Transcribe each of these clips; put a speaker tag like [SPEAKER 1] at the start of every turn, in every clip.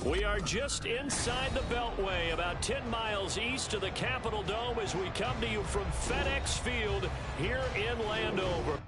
[SPEAKER 1] We are just inside the Beltway, about 10 miles east of the Capitol Dome as we come to you from FedEx Field here in Landover.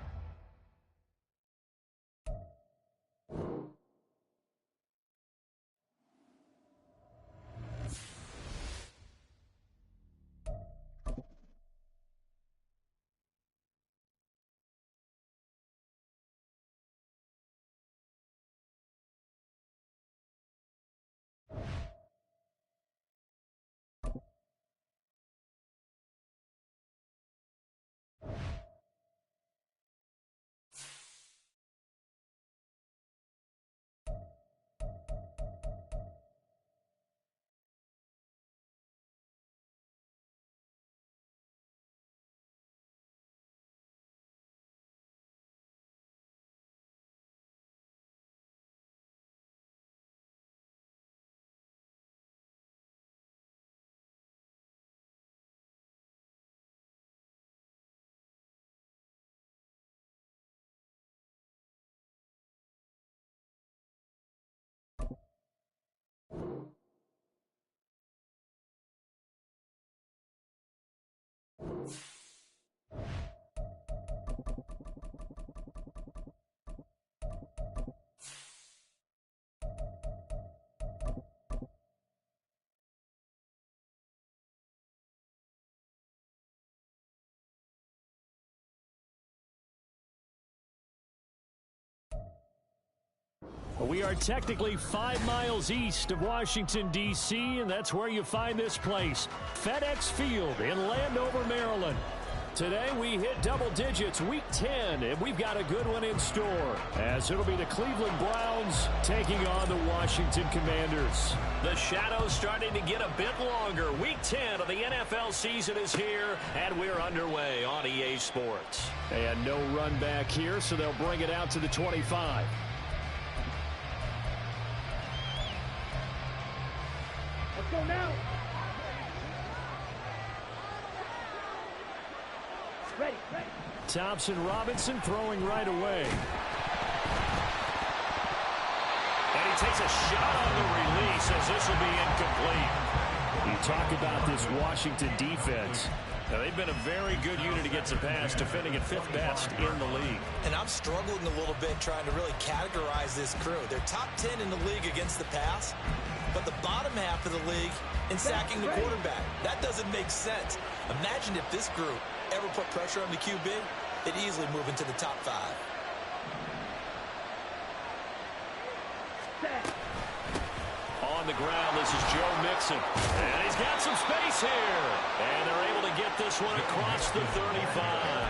[SPEAKER 1] We are technically 5 miles east of Washington, D.C., and that's where you find this place, FedEx Field in Landover, Maryland. Today we hit double digits, week 10, and we've got a good one in store, as it'll be the Cleveland Browns taking on the Washington Commanders. The shadow's starting to get a bit longer. Week 10 of the NFL season is here, and we're underway on EA Sports. And no run back here, so they'll bring it out to the 25.
[SPEAKER 2] Go now. Ready.
[SPEAKER 1] Thompson Robinson throwing right away. And he takes a shot on the release as this will be incomplete. You talk about this Washington defense. Now, they've been a very good unit against the pass, defending at 5th best in the league.
[SPEAKER 3] And I'm struggling a little bit trying to really categorize this crew. They're top 10 in the league against the pass, but the bottom half of the league in sacking the quarterback. That doesn't make sense. Imagine if this group ever put pressure on the QB, they'd easily move into the top 5.
[SPEAKER 1] On the ground, this is Joe Mixon. And he's got some space here. And they're able to get this one across the 35.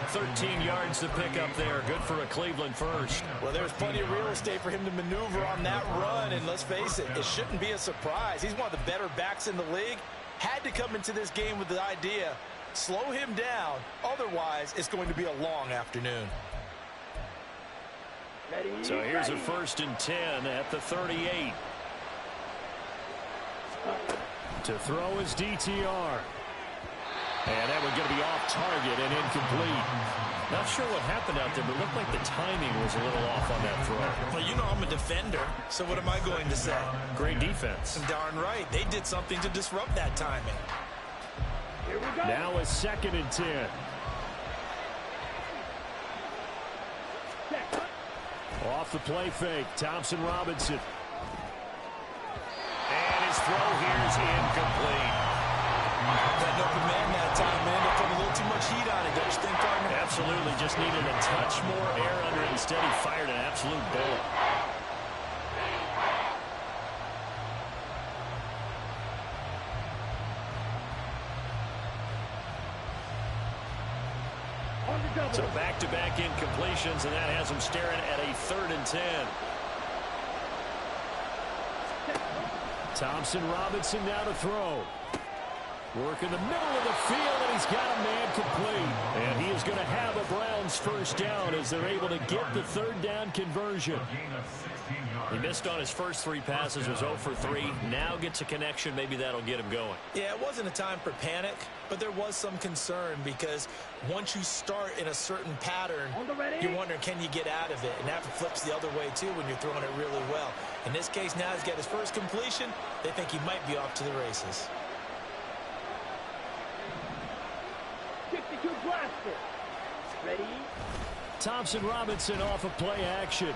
[SPEAKER 1] 13 yards to pick up there. Good for a Cleveland first.
[SPEAKER 3] Well, there's plenty of real estate for him to maneuver on that run. And let's face it, it shouldn't be a surprise. He's one of the better backs in the league. Had to come into this game with the idea, slow him down. Otherwise, it's going to be a long afternoon.
[SPEAKER 1] So here's a 1st and 10 at the 38. To throw is DTR. And that one's going to be off target and incomplete. Not sure what happened out there, but it looked like the timing was a little off on that throw.
[SPEAKER 3] Well, you know I'm a defender, so what am I going to say?
[SPEAKER 1] Great defense.
[SPEAKER 3] Darn right. They did something to disrupt that timing.
[SPEAKER 2] Here we go.
[SPEAKER 1] Now a 2nd and 10. Off the play fake, Thompson Robinson. And his throw here is incomplete.
[SPEAKER 3] Got an open man that time, man. They put a little too much heat on it, don't you think, partner?
[SPEAKER 1] Absolutely, just needed a touch more air under it. Instead, he fired an absolute bullet. So back-to-back incompletions, and that has him staring at a 3rd and 10. Thompson Robinson now to throw. Work in the middle of the field, and he's got a man complete. And he is going to have a Browns first down as they're able to get the third down conversion. He missed on his first 3 passes, was 0 for 3. Now gets a connection. Maybe that'll get him going.
[SPEAKER 3] Yeah, it wasn't a time for panic, but there was some concern because once you start in a certain pattern, you're wondering, can you get out of it? And that flips the other way, too, when you're throwing it really well. In this case, now he's got his first completion. They think he might be off to the races.
[SPEAKER 2] 62 blaster. Ready?
[SPEAKER 1] Thompson Robinson off of play action.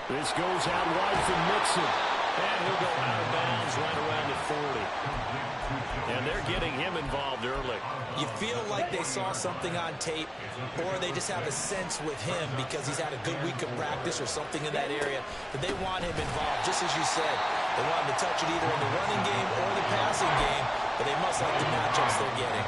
[SPEAKER 1] This goes out wide from Mixon. And he'll go out of bounds right around the 40. And they're getting him involved early.
[SPEAKER 3] You feel like they saw something on tape, or they just have a sense with him because he's had a good week of practice or something in that area that they want him involved, just as you said. They want him to touch it either in the running game or the passing game, but they must like the matchups they're getting.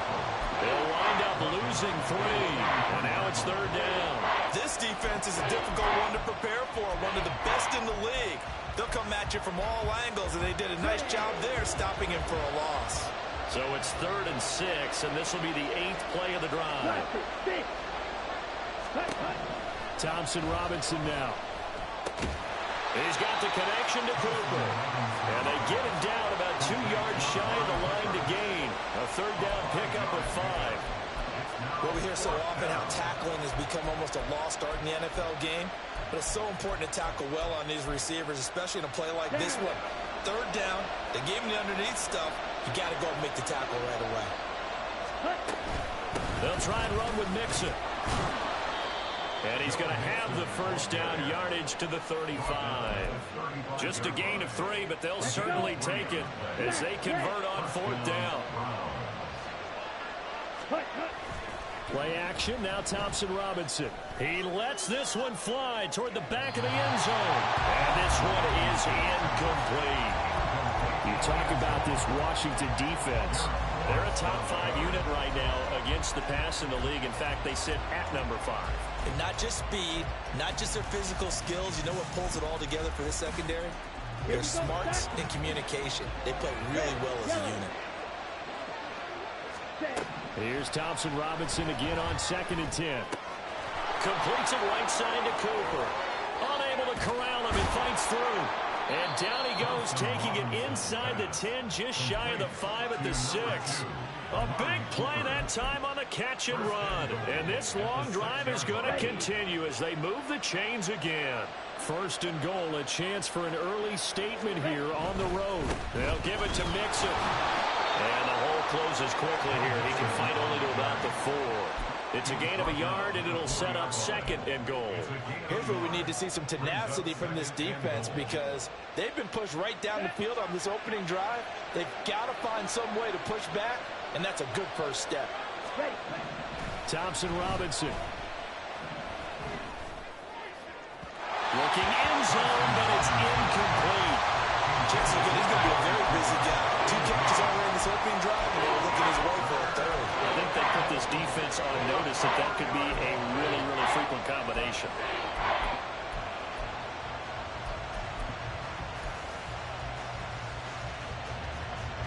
[SPEAKER 1] They'll wind up losing 3, and now it's third down.
[SPEAKER 3] This defense is a difficult one to prepare for, one of the best in the league. They'll come at you from all angles, and they did a nice job there stopping him for a loss.
[SPEAKER 1] So it's 3rd and 6, and this will be the 8th play of the drive. Thompson Robinson now. He's got the connection to Cooper. And they get him down about 2 yards shy of the line to gain. A third down pickup of 5.
[SPEAKER 3] Well, we hear so often how tackling has become almost a lost art in the NFL game. But it's so important to tackle well on these receivers, especially in a play like this one. Third down, they gave him the underneath stuff. You got to go and make the tackle right away.
[SPEAKER 1] They'll try and run with Mixon. And he's going to have the first down yardage to the 35. Just a gain of 3, but they'll certainly take it as they convert on 4th down. Play action, now Thompson Robinson. He lets this one fly toward the back of the end zone. And this one is incomplete. You talk about this Washington defense. They're a top 5 unit right now against the pass in the league. In fact, they sit at number 5.
[SPEAKER 3] And not just speed, not just their physical skills. You know what pulls it all together for this secondary? Their smarts and communication. They play really well as a unit.
[SPEAKER 1] Here's Thompson Robinson again on 2nd and 10. Completes it right side to Cooper. Unable to corral him and fights through. And down he goes, taking it inside the 10, just shy of the 5 at the 6. A big play that time on the catch and run. And this long drive is going to continue as they move the chains again. 1st and goal, a chance for an early statement here on the road. They'll give it to Mixon. And the hole closes quickly here. He can fight only to about the 4. It's a gain of a yard, and it'll set up 2nd and goal.
[SPEAKER 3] Here's where we need to see some tenacity from this defense because they've been pushed right down the field on this opening drive. They've got to find some way to push back, and that's a good first step.
[SPEAKER 1] Thompson Robinson. Looking end zone, but it's incomplete.
[SPEAKER 3] Chances are he's going to be a very busy guy. 2 catches already in this opening drive, and they were looking his way for a 3rd.
[SPEAKER 1] I think they put this defense on notice that could be a really, really frequent combination.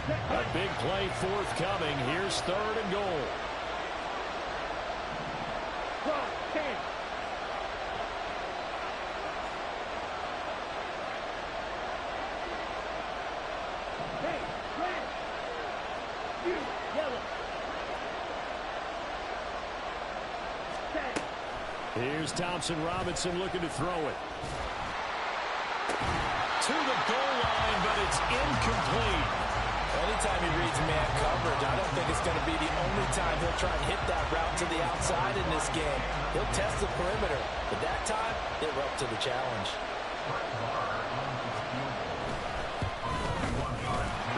[SPEAKER 1] A big play forthcoming. Here's 3rd and goal. Here's Thompson Robinson looking to throw it. To the goal line, but it's incomplete.
[SPEAKER 3] Anytime he reads man coverage, I don't think it's going to be the only time he'll try and hit that route to the outside in this game. He'll test the perimeter, but that time, they were up to the challenge.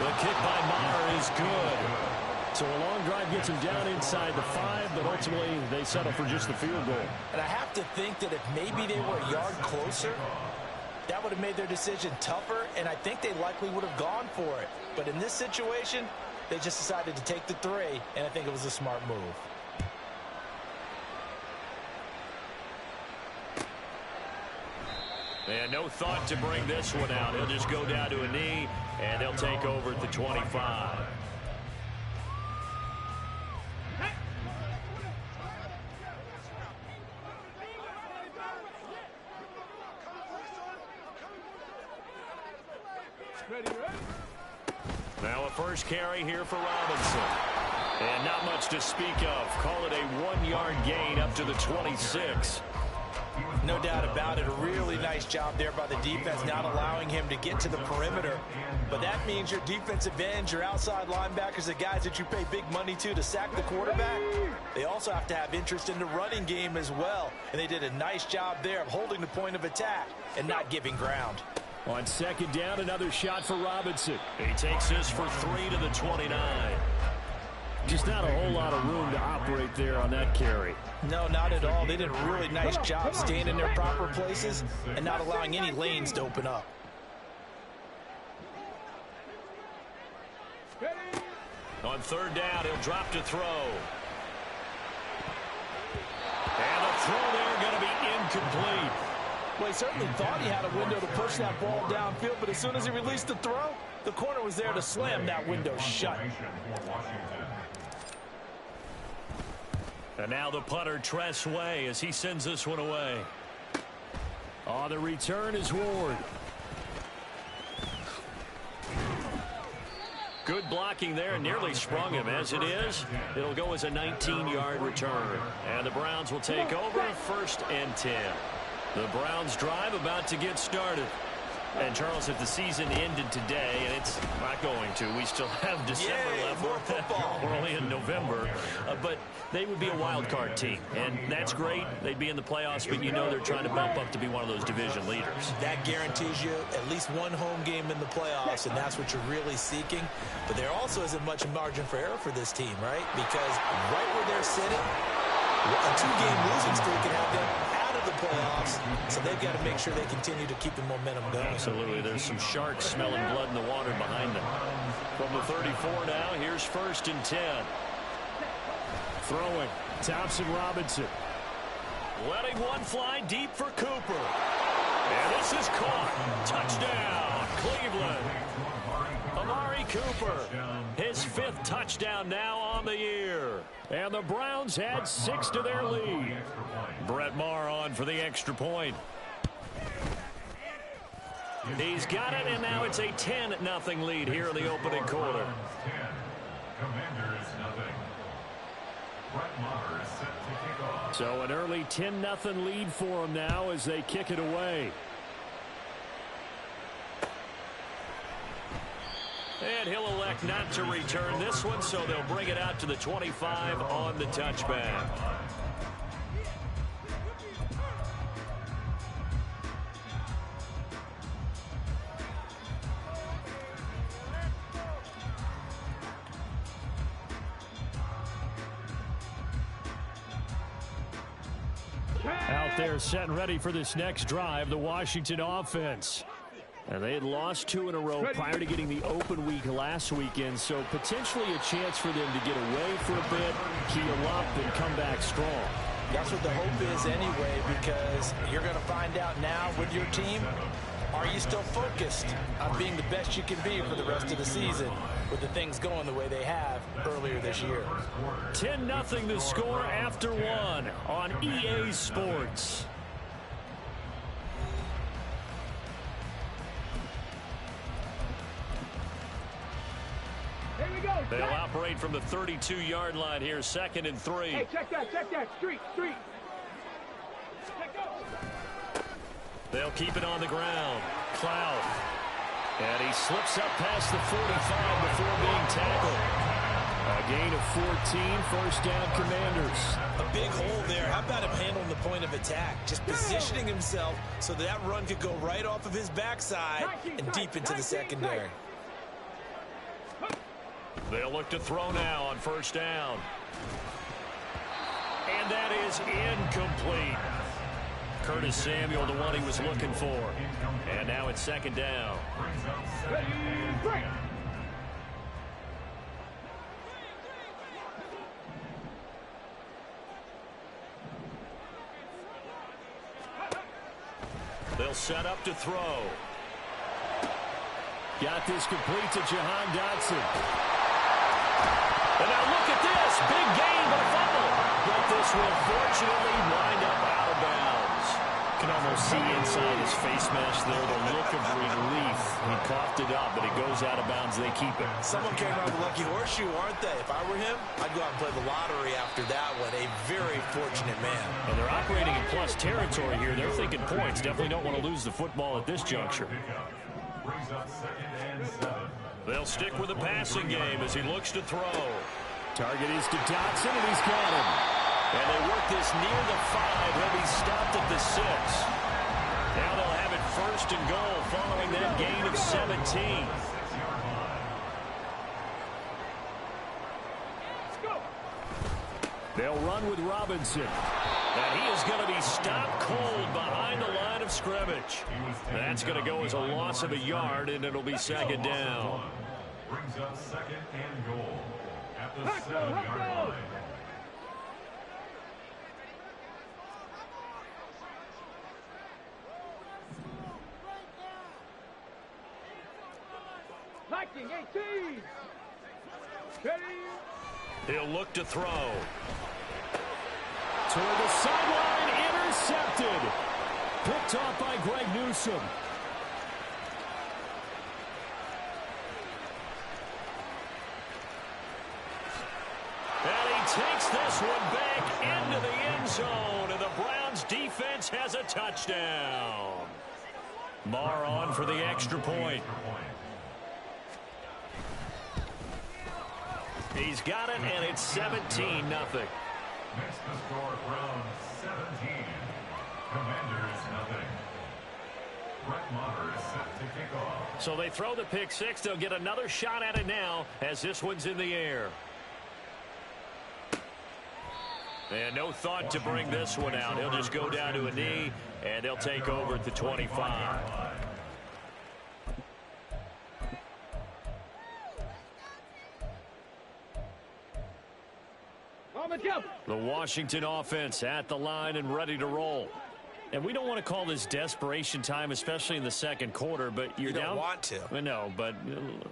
[SPEAKER 1] The kick by Maher is good. So a long drive gets him down inside the 5, but ultimately they settle for just the field goal.
[SPEAKER 3] And I have to think that if maybe they were a yard closer, that would have made their decision tougher, and I think they likely would have gone for it. But in this situation, they just decided to take the 3, and I think it was a smart move.
[SPEAKER 1] And no thought to bring this one out. He'll just go down to a knee, and they'll take over at the 25. Now a first carry here for Robinson. And not much to speak of. Call it a 1-yard gain up to the 26.
[SPEAKER 3] No doubt about it. A really nice job there by the defense, not allowing him to get to the perimeter. But that means your defensive ends, your outside linebackers, the guys that you pay big money to sack the quarterback, they also have to have interest in the running game as well. And they did a nice job there of holding the point of attack and not giving ground.
[SPEAKER 1] On second down, another shot for Robinson. He takes this for 3 to the 29. Just not a whole lot of room to operate there on that carry.
[SPEAKER 3] No, not at all. They did a really nice job staying in their proper places and not allowing any lanes to open up.
[SPEAKER 1] On third down, he'll drop to throw. And the throw there going to be incomplete.
[SPEAKER 3] Well, he certainly thought he had a window to push that ball downfield, but as soon as he released the throw, the corner was there to slam that window shut.
[SPEAKER 1] And now the punter, Tress Way, as he sends this one away. On the return is Ward. Good blocking there, nearly sprung him. As it is, it'll go as a 19-yard return. And the Browns will take over, 1st and 10. The Browns drive about to get started. And, Charles, if the season ended today, and it's not going to, we still have December left.
[SPEAKER 3] More football.
[SPEAKER 1] We're only in November. But they would be a wild card team. And that's great. They'd be in the playoffs, but you know they're trying to bump up to be one of those division leaders.
[SPEAKER 3] That guarantees you at least one home game in the playoffs, and that's what you're really seeking. But there also isn't much margin for error for this team, right? Because right where they're sitting, a 2-game losing streak can have them out of the playoffs, so they've got to make sure they continue to keep the momentum going.
[SPEAKER 1] Absolutely. There's some sharks smelling blood in the water behind them. From the 34 now, here's 1st and 10. Throwing. Thompson Robinson. Letting one fly deep for Cooper. And this is caught. Touchdown, Cleveland. Amari Cooper, his 5th touchdown now on the year. And the Browns add 6 to their lead. Brett Maher on for the extra point. He's got it, and now it's a 10-0 lead here in the opening quarter. So an early 10-0 lead for them now as they kick it away. And he'll elect not to return this one, so they'll bring it out to the 25 on the touchback. Out there set and ready for this next drive, the Washington offense. And they had lost 2 in a row prior to getting the open week last weekend, so potentially a chance for them to get away for a bit, heal up, and come back strong.
[SPEAKER 3] That's what the hope is anyway, because you're going to find out now with your team, are you still focused on being the best you can be for the rest of the season with the things going the way they have earlier this year?
[SPEAKER 1] 10-0 the score after 1 on EA Sports. They'll operate from the 32-yard line here, 2nd and 3.
[SPEAKER 2] Hey, check that, street.
[SPEAKER 1] They'll keep it on the ground. Cloud. And he slips up past the 45 before being tackled. A gain of 14, 1st down Commanders.
[SPEAKER 3] A big hole there. How about him handling the point of attack? Just positioning himself so that run could go right off of his backside and deep into the secondary.
[SPEAKER 1] They'll look to throw now on 1st down. And that is incomplete. Curtis Samuel, the one he was looking for. And now it's 2nd down. They'll set up to throw. Got this complete to Jahan Dotson. And now look at this. Big gain, but a fumble. But this will fortunately wind up out of bounds. can almost see inside his face mask there the look of relief. He coughed it up, but it goes out of bounds. They keep it.
[SPEAKER 3] Someone came around with a lucky horseshoe, aren't they? If I were him, I'd go out and play the lottery after that one. A very fortunate man.
[SPEAKER 1] And they're operating in plus territory here. They're thinking points. Definitely don't want to lose the football at this juncture. They'll stick with the passing game as he looks to throw. Target is to Dotson, and he's got him. And they work this near the 5. He'll be stopped at the 6. Now they'll have it 1st and goal following that gain of 17. They'll run with Robinson. And he is going to be stopped cold behind the line of scrimmage. That's going to go as a loss of a yard, and it'll be 2nd down.
[SPEAKER 4] Brings up 2nd and goal at the 7-yard line.
[SPEAKER 2] Liking 18. Ready.
[SPEAKER 1] He'll look to throw. Toward the sideline, intercepted. Picked off by Greg Newsome. And he takes this one back into the end zone, and the Browns defense has a touchdown. Marr on for the extra point. He's got it, and it's 17-0.
[SPEAKER 4] Makes the score Browns 17. Commanders nothing. Brett Maher is set to kick off.
[SPEAKER 1] So they throw the pick 6. They'll get another shot at it now as this one's in the air. And no thought to bring this one out. He'll just go down to a knee, and they'll take over at the 25. The Washington offense at the line and ready to roll. And we don't want to call this desperation time, especially in the 2nd quarter, but you're down.
[SPEAKER 3] You don't want to.
[SPEAKER 1] No, but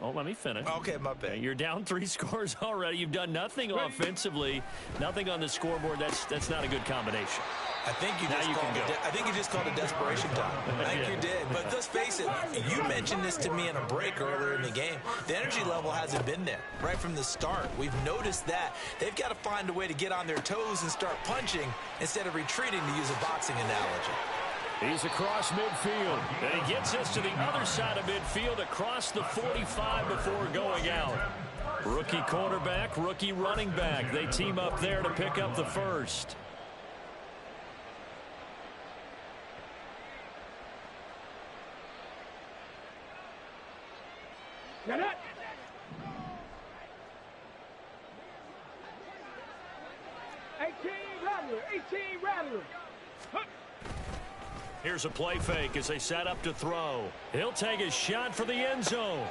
[SPEAKER 1] let me finish.
[SPEAKER 3] Okay, my bad.
[SPEAKER 1] You're down 3 scores already. You've done nothing offensively, nothing on the scoreboard. That's not a good combination.
[SPEAKER 3] I think you just called it desperation time. I think you did. But let's face it, you mentioned this to me in a break earlier in the game. The energy level hasn't been there right from the start. We've noticed that. They've got to find a way to get on their toes and start punching instead of retreating, to use a boxing analogy.
[SPEAKER 1] He's across midfield, and he gets us to the other side of midfield across the 45 before going out. Rookie quarterback, rookie running back. They team up there to pick up the 1st.
[SPEAKER 2] Get it. 18 Rattler.
[SPEAKER 1] Here's a play fake as they set up to throw. He'll take a shot for the end zone.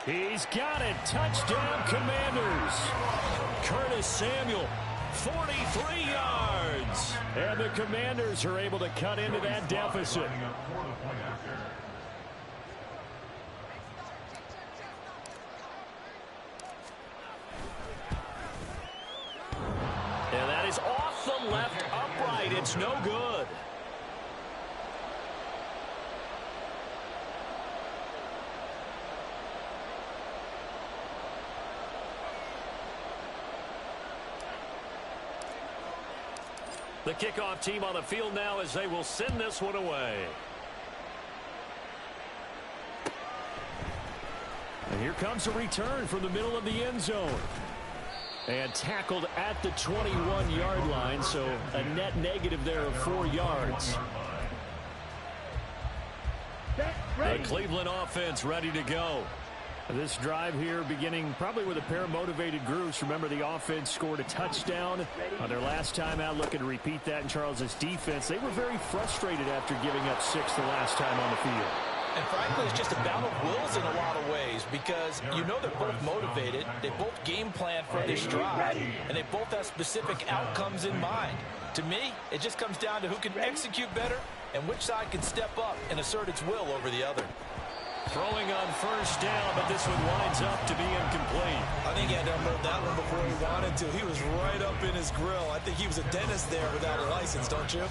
[SPEAKER 1] He's got it. Touchdown, Commanders. Curtis Samuel, 43 yards. And the Commanders are able to cut into that deficit. And that is off the left upright. It's no good. The kickoff team on the field now as they will send this one away. And here comes a return from the middle of the end zone. And tackled at the 21-yard line, so a net negative there of 4 yards. The Cleveland offense ready to go. This drive here beginning probably with a pair of motivated groups. Remember, the offense scored a touchdown on their last time out. Looking to repeat that in Charles's defense. They were very frustrated after giving up 6 the last time on the field.
[SPEAKER 3] And frankly, it's just a battle of wills in a lot of ways, because you know they're both motivated. They both game plan for this drive, and they both have specific outcomes in mind. To me, it just comes down to who can execute better and which side can step up and assert its will over the other.
[SPEAKER 1] Throwing on first down, but this one winds up to be incomplete.
[SPEAKER 3] I think he had to unload that one before he wanted to. He was right up in his grill. I think he was a dentist there without a license, don't you?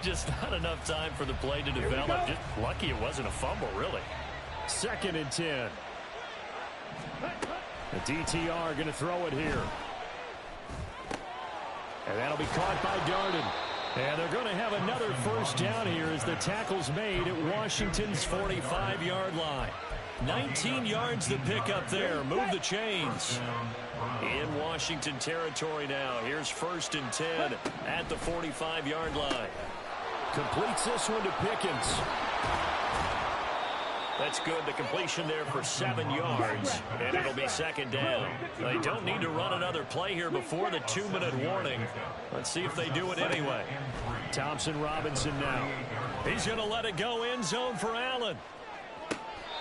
[SPEAKER 1] Just not enough time for the play to develop. Just lucky it wasn't a fumble, really. 2nd and 10. The DTR going to throw it here. And that'll be caught by Darden. And they're going to have another first down here as the tackle's made at Washington's 45-yard line. 19 yards to pick up there. Move the chains. In Washington territory now. Here's 1st and 10 at the 45-yard line. Completes this one to Pickens. That's good. The completion there for 7 yards, and it'll be 2nd down. They don't need to run another play here before the 2-minute warning. Let's see if they do it anyway. Thompson Robinson now. He's going to let it go end zone for Allen.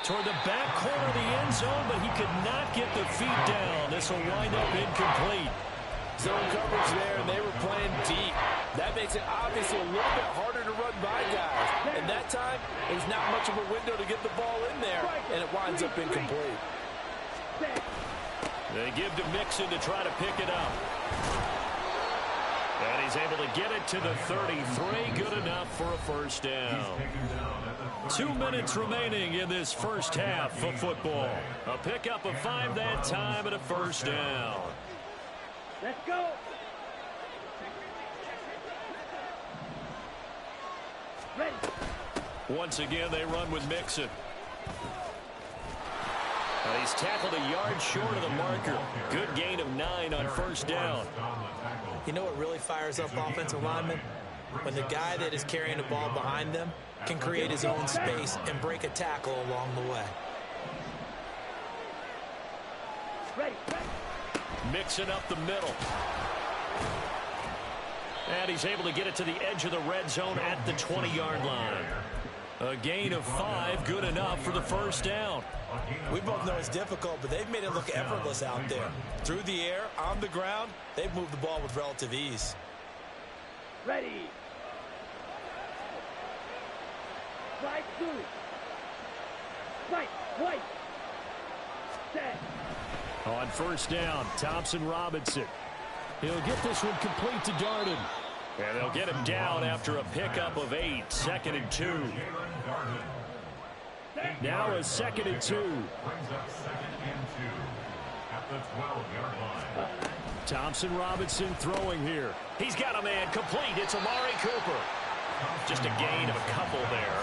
[SPEAKER 1] Toward the back corner of the end zone, but he could not get the feet down. This will wind up incomplete.
[SPEAKER 5] Zone coverage there, and they were playing deep. That makes it obviously a little bit harder to run by guys. And that time, there's not much of a window to get the ball in there, and it winds up incomplete.
[SPEAKER 1] They give to Mixon to try to pick it up. And he's able to get it to the 33. Good enough for a first down. 2 minutes remaining in this first half of football. A pickup of 5 that time and a first down.
[SPEAKER 2] Let's go. Ready.
[SPEAKER 1] Once again, they run with Mixon. And he's tackled a yard short of the marker. Good gain of 9 on first down.
[SPEAKER 3] You know what really fires up offensive linemen? When the guy that is carrying the ball behind them can create his own space and break a tackle along the way.
[SPEAKER 2] Ready.
[SPEAKER 1] Mixing up the middle. And he's able to get it to the edge of the red zone at the 20-yard line. A gain of 5, good enough for the first down.
[SPEAKER 3] We both know it's difficult, but they've made it look effortless out there. Through the air, on the ground, they've moved the ball with relative ease.
[SPEAKER 2] Ready. Right through. Right. White. Set.
[SPEAKER 1] On first down, Thompson Robinson. He'll get this one complete to Darden. And they'll get him down after a pickup of 8. 2nd and 2. Now a 2nd and 2. Thompson Robinson throwing here. He's got a man complete. It's Amari Cooper. Just a gain of a couple there.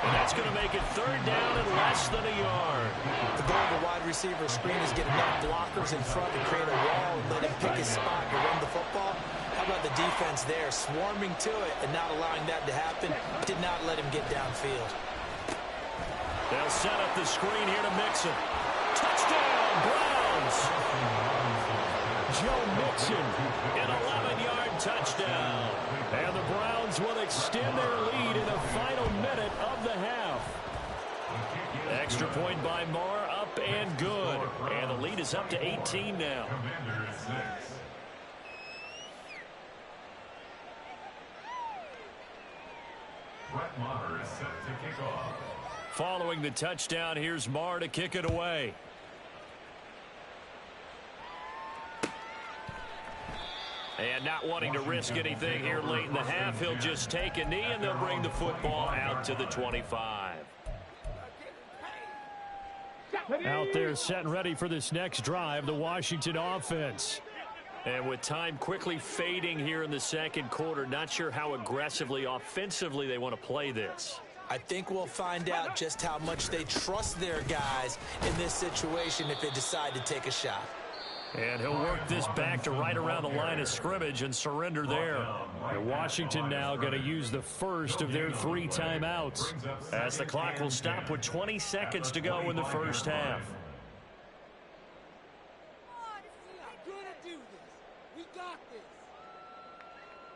[SPEAKER 1] And that's going to make it 3rd down and less than a yard.
[SPEAKER 3] The goal of the wide receiver screen is get enough blockers in front to create a wall and let him pick his spot to run the football. How about the defense there, swarming to it and not allowing that to happen? Did not let him get downfield.
[SPEAKER 1] They'll set up the screen here to Mixon. Touchdown, Browns! Joe Mixon, an 11-yard touchdown. And the Browns will extend their lead in the final minute of the half. Extra point by Marr, up and good. And the lead is up to 18 now.
[SPEAKER 4] Brett Maher is set to kick off.
[SPEAKER 1] Following the touchdown, here's Marr to kick it away. And not wanting to risk anything here late in the half, he'll just take a knee and they'll bring the football out to the 25. Out there set and ready for this next drive, the Washington offense. And with time quickly fading here in the second quarter, not sure how aggressively, offensively they want to play this.
[SPEAKER 3] I think we'll find out just how much they trust their guys in this situation if they decide to take a shot.
[SPEAKER 1] And he'll work this back to right around the line of scrimmage and surrender there. And Washington now going to use the first of their 3 timeouts as the clock will stop with 20 seconds to go in the first half.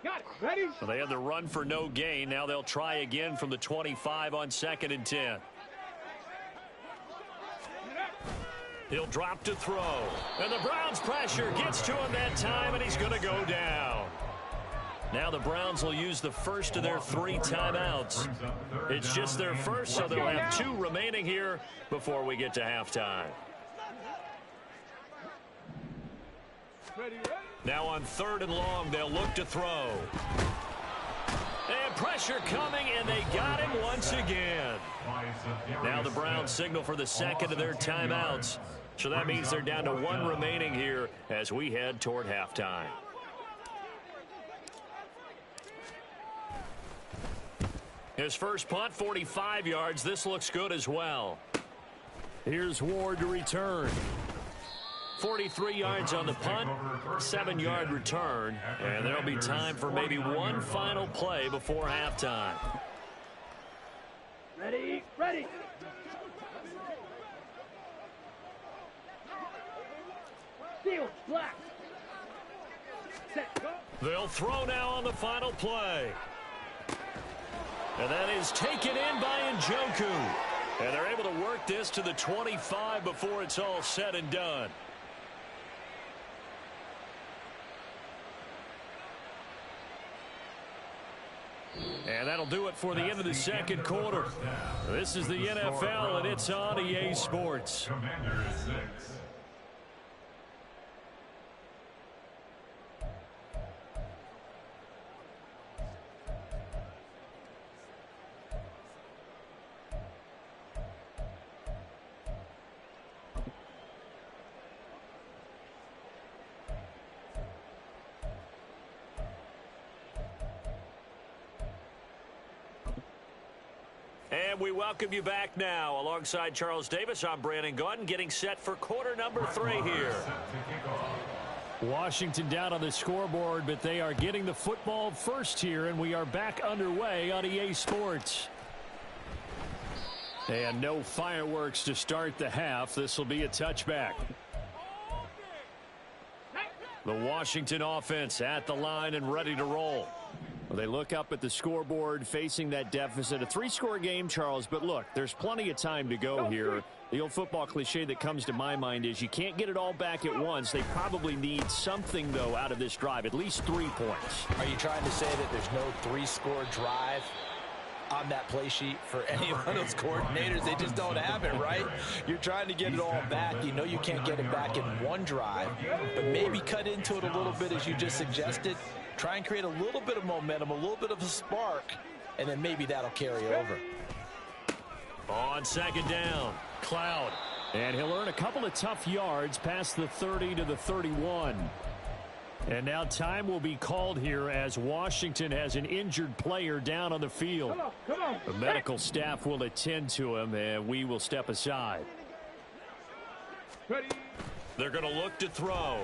[SPEAKER 2] Got it. Ready?
[SPEAKER 1] So they had the run for no gain. Now they'll try again from the 25 on 2nd and 10. He'll drop to throw. And the Browns pressure gets to him that time, and he's going to go down. Now the Browns will use the first of their 3 timeouts. It's just their first, so they'll have 2 remaining here before we get to halftime. Now on 3rd and long, they'll look to throw. And pressure coming, and they got him once again. Now the Browns signal for the second of their timeouts. So that means they're down to 1 remaining here as we head toward halftime. His first punt, 45 yards. This looks good as well. Here's Ward to return. 43 yards on the punt, 7-yard return, and there'll be time for maybe one final play before halftime.
[SPEAKER 2] Ready, ready. Seal, black. Set, go.
[SPEAKER 1] They'll throw now on the final play. And that is taken in by Njoku. And they're able to work this to the 25 before it's all said and done. And that'll do it for the end of the second quarter. This is the NFL, and it's on EA Sports.
[SPEAKER 4] Commanders 6.
[SPEAKER 1] And we welcome you back now. Alongside Charles Davis, I'm Brandon Gaudin, getting set for quarter number 3 here. Washington down on the scoreboard, but they are getting the football first here, and we are back underway on EA Sports. And no fireworks to start the half. This will be a touchback. The Washington offense at the line and ready to roll. Well, they look up at the scoreboard facing that deficit. A 3-score game, Charles, but look, there's plenty of time to go here. The old football cliche that comes to my mind is you can't get it all back at once. They probably need something, though, out of this drive, at least 3 points.
[SPEAKER 5] Are you trying to say that there's no 3-score drive on that play sheet for any of those coordinators? They just don't have it, right? You're trying to get it all back. You know you can't get it back in one drive, but maybe cut into it a little bit as you just suggested. Try and create a little bit of momentum, a little bit of a spark, and then maybe that'll carry over.
[SPEAKER 1] On second down, Cloud. And he'll earn a couple of tough yards past the 30 to the 31. And now time will be called here as Washington has an injured player down on the field.
[SPEAKER 2] Come on.
[SPEAKER 1] The medical staff will attend to him, and we will step aside.
[SPEAKER 2] Ready.
[SPEAKER 1] They're going to look to throw.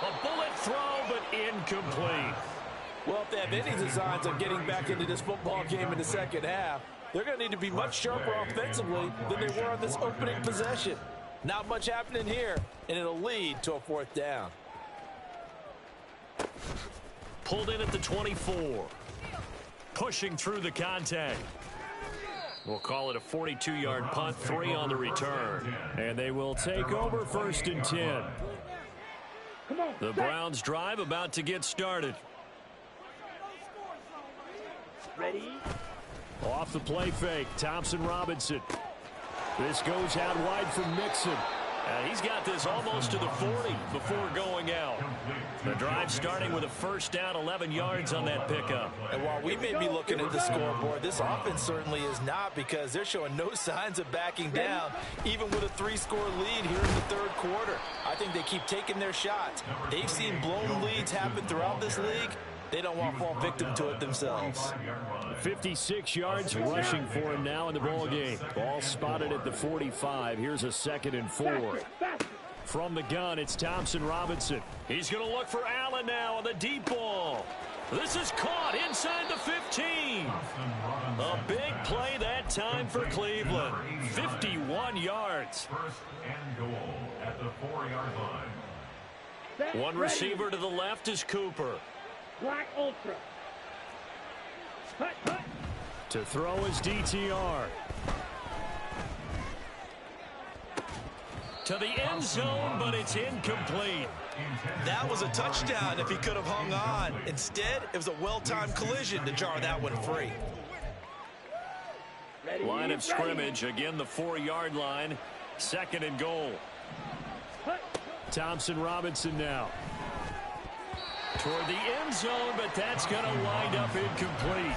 [SPEAKER 1] A bullet throw, but incomplete.
[SPEAKER 5] Well, if they have any designs of getting back into this football game in the second half, they're going to need to be much sharper offensively than they were on this opening possession. Not much happening here, and it'll lead to a 4th down.
[SPEAKER 1] Pulled in at the 24. Pushing through the contact. We'll call it a 42-yard punt, 3 on the return. And they will take over 1st and 10. The Browns drive about to get started.
[SPEAKER 2] Ready.
[SPEAKER 1] Off the play fake, Thompson Robinson. This goes out wide from Mixon. And he's got this almost to the 40 before going out. The drive starting with a 1st down, 11 yards on that pickup.
[SPEAKER 5] And while we may be looking at the scoreboard, this offense certainly is not, because they're showing no signs of backing down, even with a 3-score lead here in the 3rd quarter. I think they keep taking their shots. They've seen blown leads happen throughout this league. They don't want to fall victim to it themselves.
[SPEAKER 1] 56 yards rushing for him now in the ball game. Ball spotted at the 45. Here's a 2nd and 4. From the gun, it's Thompson Robinson. He's going to look for Allen now on the deep ball. This is caught inside the 15. A big play that time for Cleveland. 51 yards.
[SPEAKER 4] 1st and goal at the 4-yard line.
[SPEAKER 1] One receiver to the left is Cooper.
[SPEAKER 2] Black Ultra. Hut, hut.
[SPEAKER 1] To throw is DTR. To the end zone, but it's incomplete.
[SPEAKER 3] That was a touchdown if he could have hung on. Instead, it was a well-timed collision to jar that one free.
[SPEAKER 1] Line of scrimmage, again the 4-yard line. 2nd and goal. Thompson Robinson now. Toward the end zone, but that's going to wind up incomplete.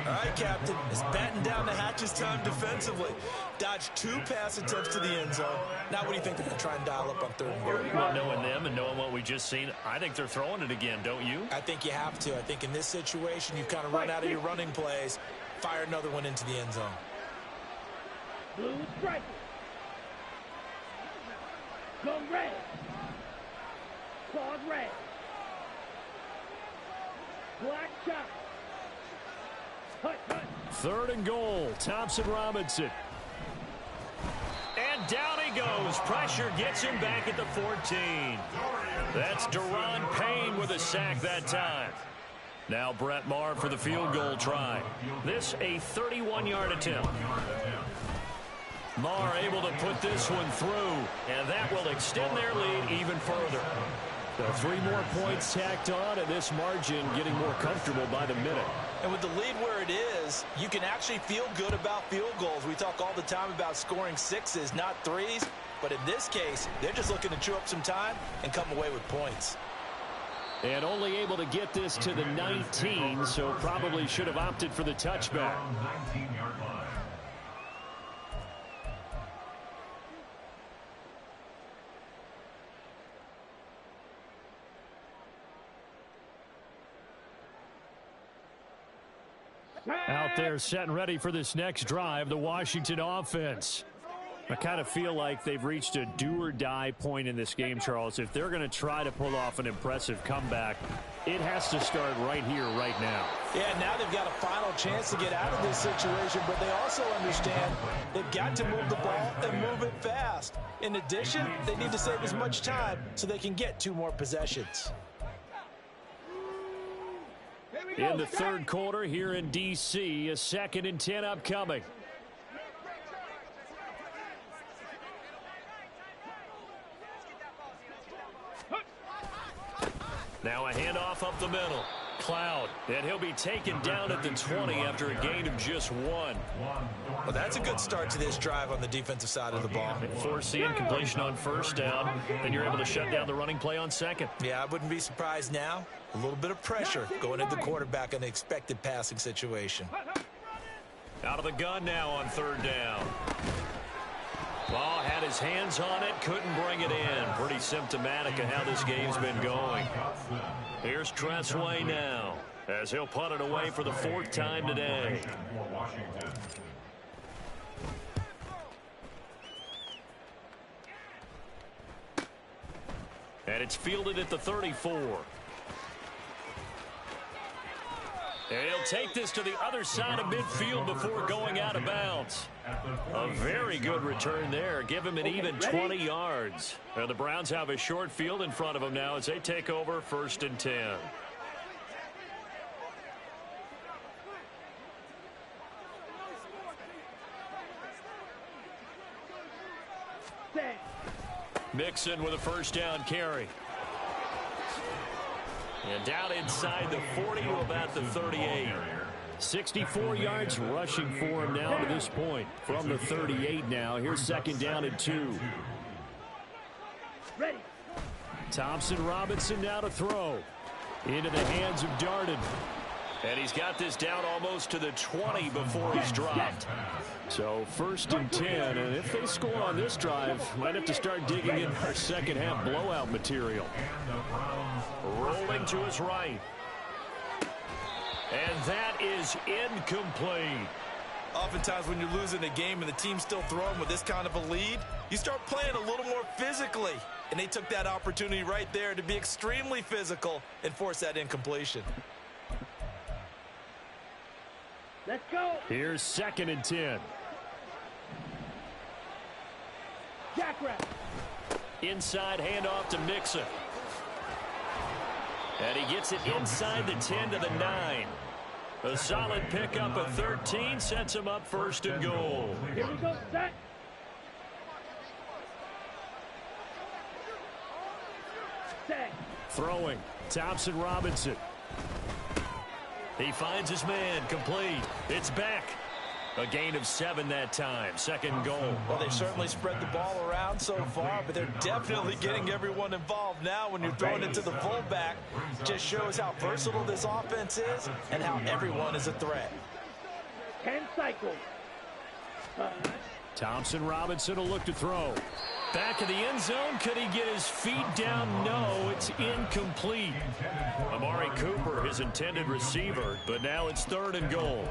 [SPEAKER 3] All right, Captain. It's batten down the hatches time defensively. Dodged 2 pass attempts to the end zone. Now what do you think they're going to try and dial up on 3rd and goal?
[SPEAKER 1] Well, knowing them and knowing what we just seen, I think they're throwing it again, don't you?
[SPEAKER 3] I think you have to. I think in this situation, you've kind of run out of your running plays. Fire another one into the end zone.
[SPEAKER 2] Blue striker. Go red. Claws red. Black shot.
[SPEAKER 1] 3rd and goal. Thompson Robinson. And down he goes. Pressure gets him back at the 14. That's Deron Payne with a sack that time. Now Brett Maher for the field goal try. This a 31-yard attempt. Maher able to put this one through, and that will extend their lead even further. So 3 more points tacked on, and this margin getting more comfortable by the minute.
[SPEAKER 3] And with the lead where it is, you can actually feel good about field goals. We talk all the time about scoring 6s, not 3s. But in this case, they're just looking to chew up some time and come away with points.
[SPEAKER 1] And only able to get this to the 19, so probably should have opted for the touchback.
[SPEAKER 4] 19-yard line.
[SPEAKER 1] Out there set and ready for this next drive, the Washington offense. I kind of feel like they've reached a do-or-die point in this game, Charles. If they're going to try to pull off an impressive comeback, it has to start right here, right now.
[SPEAKER 3] Yeah, now they've got a final chance to get out of this situation, but they also understand they've got to move the ball and move it fast. In addition, they need to save as much time so they can get 2 more possessions.
[SPEAKER 1] In the 3rd quarter here in D.C., a 2nd and 10 upcoming. Now a handoff up the middle. Cloud, and he'll be taken down at the 20 after a gain of just 1.
[SPEAKER 3] Well, that's a good start to this drive on the defensive side of the ball.
[SPEAKER 1] Force the incompletion on 1st down, and you're able to shut down the running play on 2nd.
[SPEAKER 3] Yeah, I wouldn't be surprised now. A little bit of pressure going into the quarterback in the expected passing situation.
[SPEAKER 1] Out of the gun now on 3rd down. Ball had his hands on it, couldn't bring it in. Pretty symptomatic of how this game's been going. Here's Tressway now, as he'll punt it away for the 4th time today. And it's fielded at the 34. And he'll take this to the other side of midfield before going out of bounds. A very good return there. Give him an even 20 yards. And the Browns have a short field in front of them now as they take over 1st and 10. Mixon with a 1st down carry. And down inside the 40 to about the 38. 64 yards rushing for him now to this point. From the 38 now. Here's 2nd down and 2.
[SPEAKER 2] Ready.
[SPEAKER 1] Thompson Robinson now to throw. Into the hands of Darden. And he's got this down almost to the 20 before he's dropped. So 1st and 10. And if they score on this drive, might have to start digging in our 2nd half blowout material. Rolling to his right. And that is incomplete.
[SPEAKER 3] Oftentimes when you're losing a game and the team's still throwing with this kind of a lead, you start playing a little more physically. And they took that opportunity right there to be extremely physical and force that incompletion.
[SPEAKER 2] Let's go.
[SPEAKER 1] Here's 2nd and 10.
[SPEAKER 2] Jackrabbit.
[SPEAKER 1] Inside handoff to Mixon. And he gets it inside the 10 to the 9. A solid pickup of 13 sets him up 1st and goal.
[SPEAKER 2] Here we go, set.
[SPEAKER 1] Throwing, Thompson Robinson. He finds his man, complete. It's back. A gain of 7 that time. Second goal.
[SPEAKER 3] Well, they've certainly spread the ball around so far, but they're definitely getting everyone involved now. When you're throwing it to the fullback, just shows how versatile this offense is and how everyone is a threat.
[SPEAKER 2] 10 cycles.
[SPEAKER 1] Thompson Robinson will look to throw. Back of the end zone. Could he get his feet down? No, it's incomplete. Amari Cooper, his intended receiver, but now it's 3rd and goal.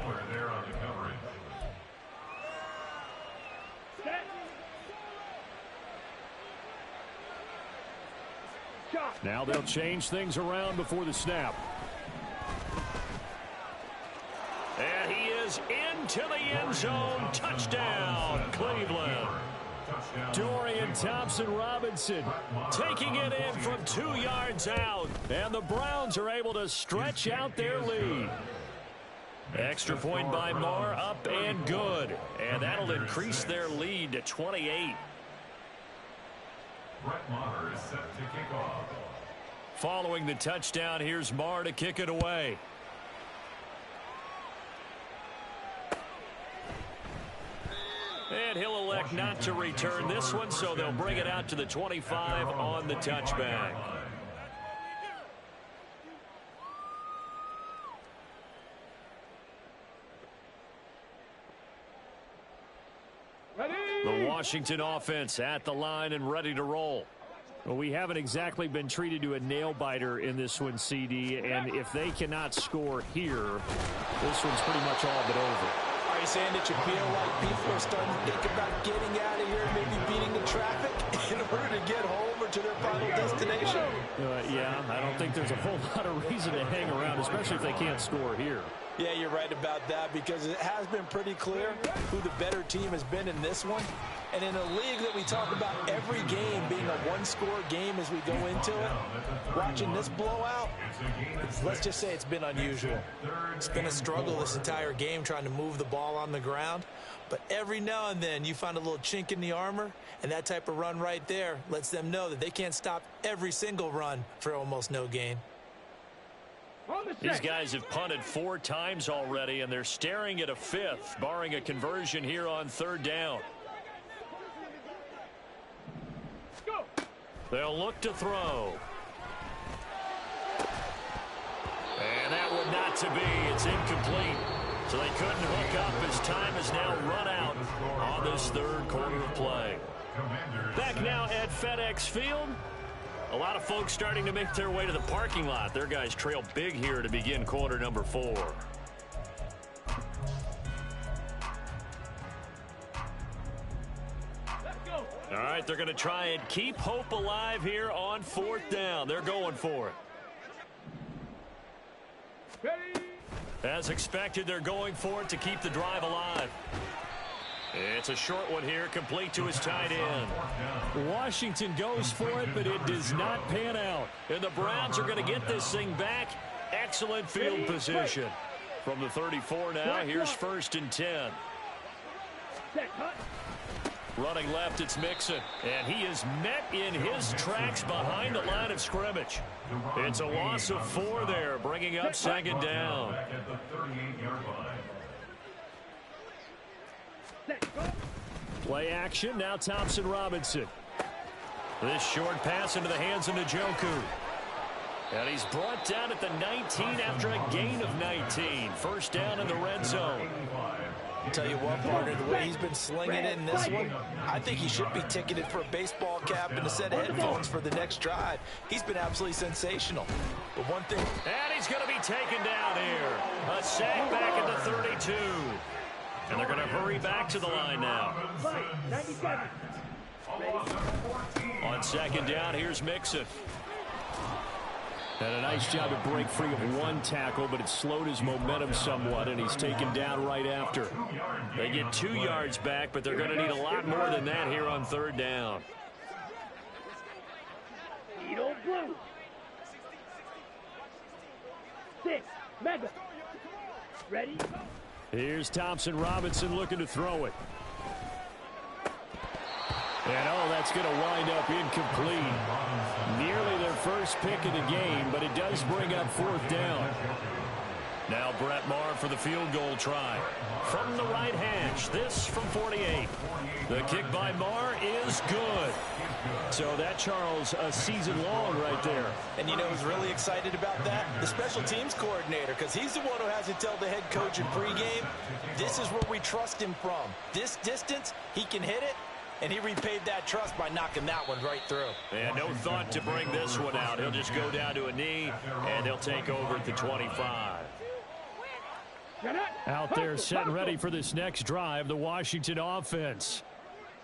[SPEAKER 1] Now they'll change things around before the snap. And he is into the end zone. Touchdown, Cleveland. Dorian Thompson-Robinson taking it in from 2 yards out. And the Browns are able to stretch out their lead. Extra point by Marr, up and good. And that'll increase their lead to 28.
[SPEAKER 4] Brett Maher is set to kick off.
[SPEAKER 1] Following the touchdown, here's Marr to kick it away. And he'll elect not to return this one, so they'll bring it out to the 25 on the touchback. The Washington offense at the line and ready to roll. Well, we haven't exactly been treated to a nail-biter in this one, CD, and if they cannot score here, this one's pretty much all but over.
[SPEAKER 3] Are you saying that you feel like people are starting to think about getting out of here, maybe beating the traffic in order to get home or to their final destination?
[SPEAKER 1] Yeah, I don't think there's a whole lot of reason to hang around, especially if they can't score here.
[SPEAKER 3] Yeah, you're right about that, because it has been pretty clear who the better team has been in this one. And in a league that we talk about every game being a one-score game as we go into it, watching this blowout, let's just say it's been unusual. It's been a struggle this entire game trying to move the ball on the ground. But every now and then you find a little chink in the armor, and that type of run right there lets them know that they can't stop every single run for almost no gain.
[SPEAKER 1] These guys have punted 4 times already, and they're staring at a 5th, barring a conversion here on 3rd down. They'll look to throw. And that one not to be. It's incomplete. So they couldn't hook up as time has now run out on this 3rd quarter of play. Back now at FedEx Field. A lot of folks starting to make their way to the parking lot. Their guys trail big here to begin quarter number 4. All right, they're going to try and keep hope alive here on 4th down. They're going for it. As expected, they're going for it to keep the drive alive. It's a short one here, complete to his tight end. Washington goes for it, but it does not pan out. And the Browns are going to get this thing back. Excellent field position. From the 34 now, here's 1st and 10. Running left, it's Mixon. And he is met in his tracks behind the line of scrimmage. It's a loss of 4 there, bringing up 2nd down. Play action, now Thompson Robinson. This short pass into the hands of Njoku. And he's brought down at the 19 after a gain of 19. 1st down in the red zone.
[SPEAKER 3] I'll tell you what, partner, the way he's been slinging it in this one, I think he should be ticketed for a baseball cap and a set of headphones for the next drive. He's been absolutely sensational. But one thing...
[SPEAKER 1] And he's going to be taken down here. A sack back at the 32. And they're going to hurry back to the line now.
[SPEAKER 2] 97.
[SPEAKER 1] On 2nd down, here's Mixon. And a nice job to break free of 1 tackle, but it slowed his momentum somewhat, and he's taken down right after. They get 2 yards back, but they're going to need a lot more than that here on 3rd down.
[SPEAKER 2] Edo Blue. 6. Mega. Ready?
[SPEAKER 1] Here's Thompson Robinson looking to throw it. And that's going to wind up incomplete. Nearly their first pick of the game, but it does bring up fourth down. Now Brett Maher for the field goal try. From the right hash, this from 48. The kick by Maher is good. So that, Charles, a season long right there.
[SPEAKER 3] And you know who's really excited about that? The special teams coordinator, because he's the one who has to tell the head coach in pregame, this is where we trust him from. This distance, he can hit it, and he repaid that trust by knocking that one right through.
[SPEAKER 1] And no thought to bring this one out. He'll just go down to a knee, and he'll take over at the 25. Out there set and ready for this next drive, the Washington offense.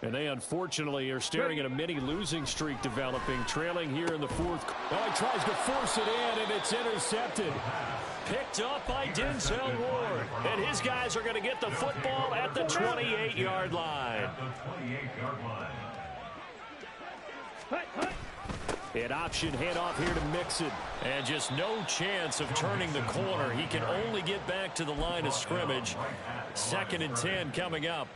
[SPEAKER 1] And they unfortunately are staring at a mini losing streak developing, trailing here in the fourth. Oh, he tries to force it in, and it's intercepted. Picked up by Denzel Ward. And his guys are going to get the football at the 28-yard line. An option handoff here to Mixon. And just no chance of turning the corner. He can only get back to the line of scrimmage. 2nd and 10 coming up.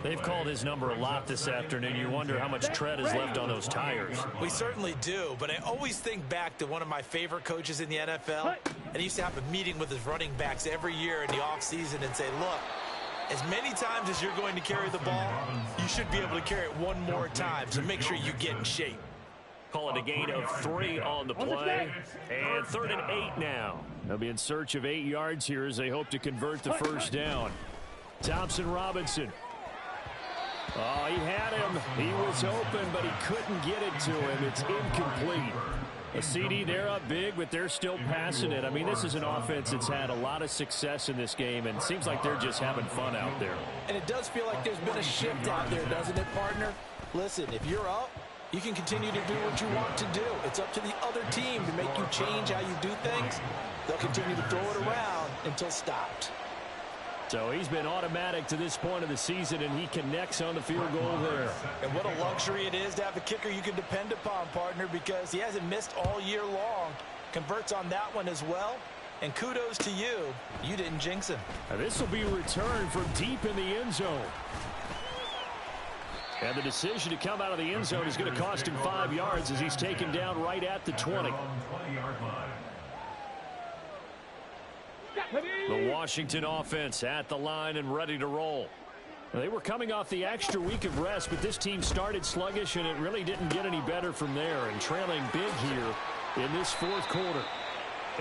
[SPEAKER 1] They've called his number a lot this afternoon. You wonder how much tread is left on those tires.
[SPEAKER 3] We certainly do, but I always think back to one of my favorite coaches in the NFL. And he used to have a meeting with his running backs every year in the offseason and say, look, as many times as you're going to carry the ball, you should be able to carry it one more time. So make sure you get in shape.
[SPEAKER 1] Call it a gain of 3 on the play. And 3rd and 8 now. They'll be in search of 8 yards here as they hope to convert the first down. Thompson Robinson. Oh, he had him. He was open, but he couldn't get it to him. It's incomplete. A CD, they're up big, but they're still passing it. I mean, this is an offense that's had a lot of success in this game, and it seems like they're just having fun out there.
[SPEAKER 3] And it does feel like there's been a shift out there, doesn't it, partner? Listen, if you're up, you can continue to do what you want to do. It's up to the other team to make you change how you do things. They'll continue to throw it around until stopped.
[SPEAKER 1] So he's been automatic to this point of the season, and he connects on the field goal there.
[SPEAKER 3] And what a luxury it is to have a kicker you can depend upon, partner, because he hasn't missed all year long. Converts on that one as well. And kudos to you. You didn't jinx him.
[SPEAKER 1] And this will be returned from deep in the end zone. And the decision to come out of the end zone is going to cost him 5 yards as he's taken down right at the 20. The Washington offense at the line and ready to roll. They were coming off the extra week of rest, but this team started sluggish, and it really didn't get any better from there, and trailing big here in this fourth quarter.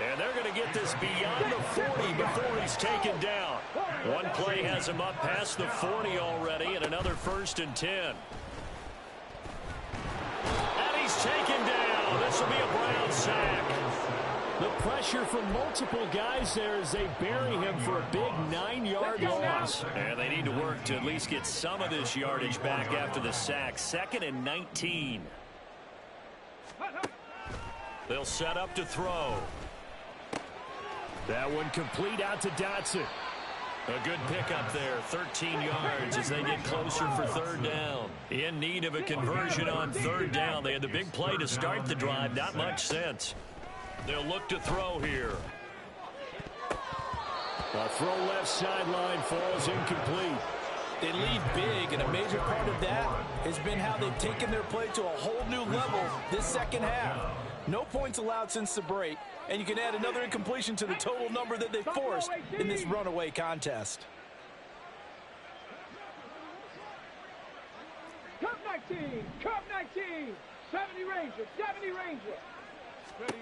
[SPEAKER 1] And they're going to get this beyond the 40 before he's taken down. One play has him up past the 40 already, and another 1st and 10. And he's taken down. This will be a Brown sack. The pressure from multiple guys there as they bury him for a big 9-yard loss. And they need to work to at least get some of this yardage back after the sack. 2nd and 19. They'll set up to throw. That one complete out to Dotson. A good pickup there, 13 yards as they get closer for 3rd down. In need of a conversion on 3rd down. They had the big play to start the drive, not much sense. They'll look to throw here. A throw left sideline falls incomplete.
[SPEAKER 5] They lead big, and a major part of that has been how they've taken their play to a whole new level this second half. No points allowed since the break, and you can add another incompletion to the total number that they forced in this runaway contest.
[SPEAKER 2] Cup 19, Cup 19, 70 Ranger, 70 Ranger. Ready?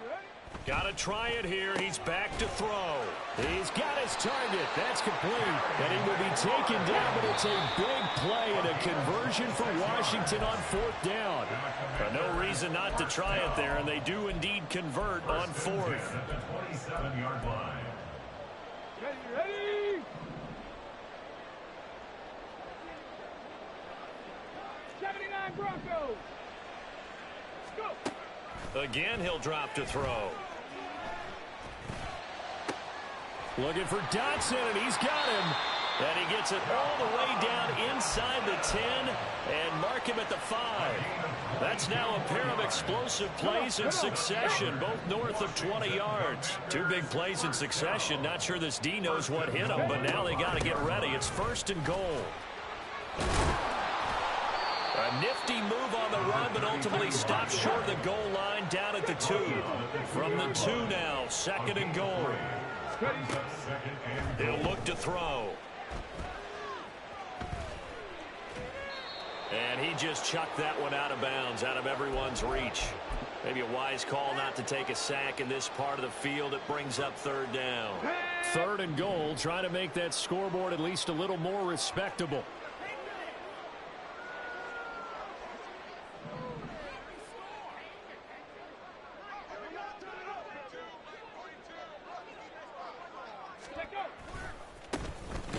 [SPEAKER 1] Got to try it here. He's back to throw. He's got his target. That's complete. And he will be taken down, but it's a big play and a conversion for Washington on 4th down. No reason not to try it there, and they do indeed convert on 4th.
[SPEAKER 2] Ready? 79 Broncos. Go.
[SPEAKER 1] Again, he'll drop to throw. Looking for Dotson, and he's got him. And he gets it all the way down inside the 10 and mark him at the 5. That's now a pair of explosive plays in succession, both north of 20 yards. 2 big plays in succession. Not sure this D knows what hit him, but now they got to get ready. It's 1st and goal. A nifty move on the run, but ultimately stopped short of the goal line down at the 2. From the 2 now, 2nd and goal. He'll look to throw. And he just chucked that one out of bounds, out of everyone's reach. Maybe a wise call not to take a sack in this part of the field. It brings up 3rd down. 3rd and goal, trying to make that scoreboard at least a little more respectable.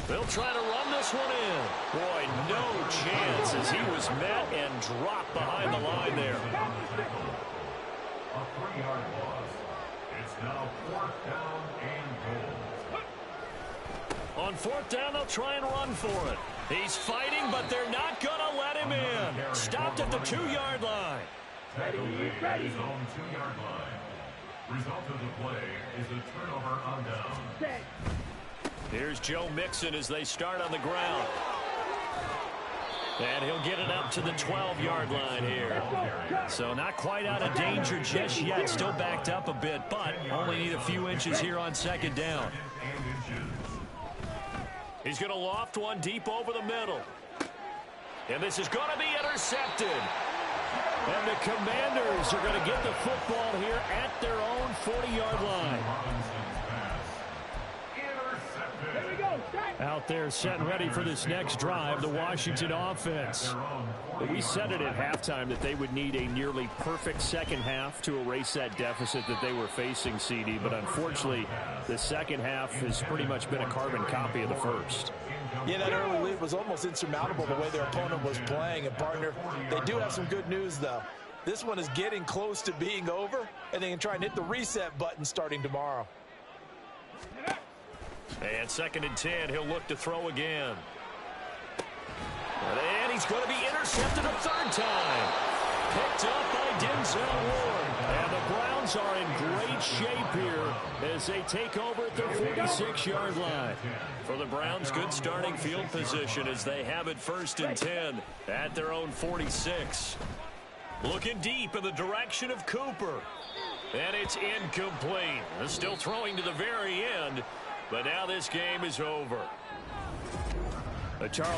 [SPEAKER 1] They'll try to run this one in. Boy, no chance as he was met and dropped behind the line there.
[SPEAKER 4] A 3-yard loss. It's now 4th down and goal.
[SPEAKER 1] On 4th down, they'll try and run for it. He's fighting, but they're not going to let him in. Stopped at the 2-yard line.
[SPEAKER 4] Tackle made at his own 2-yard line. Result of the play is a turnover on down.
[SPEAKER 1] Here's Joe Mixon as they start on the ground. And he'll get it up to the 12-yard line here. So not quite out of danger just yet. Still backed up a bit, but only need a few inches here on 2nd down. He's going to loft one deep over the middle. And this is going to be intercepted. And the Commanders are going to get the football here at their own 40-yard line. Out there set and ready for this next drive, the Washington offense. We said it at halftime that they would need a nearly perfect second half to erase that deficit that they were facing, CD. But unfortunately, the second half has pretty much been a carbon copy of the first.
[SPEAKER 5] Yeah, that early lead was almost insurmountable the way their opponent was playing. And, partner, they do have some good news, though. This one is getting close to being over, and they can try and hit the reset button starting tomorrow.
[SPEAKER 1] And 2nd and 10, he'll look to throw again. And he's going to be intercepted a 3rd time. Picked up by Denzel Ward. And the Browns are in great shape here as they take over at their 46-yard line. For the Browns, good starting field position as they have it 1st and 10 at their own 46. Looking deep in the direction of Cooper. And it's incomplete. Still throwing to the very end. But now this game is over. Charles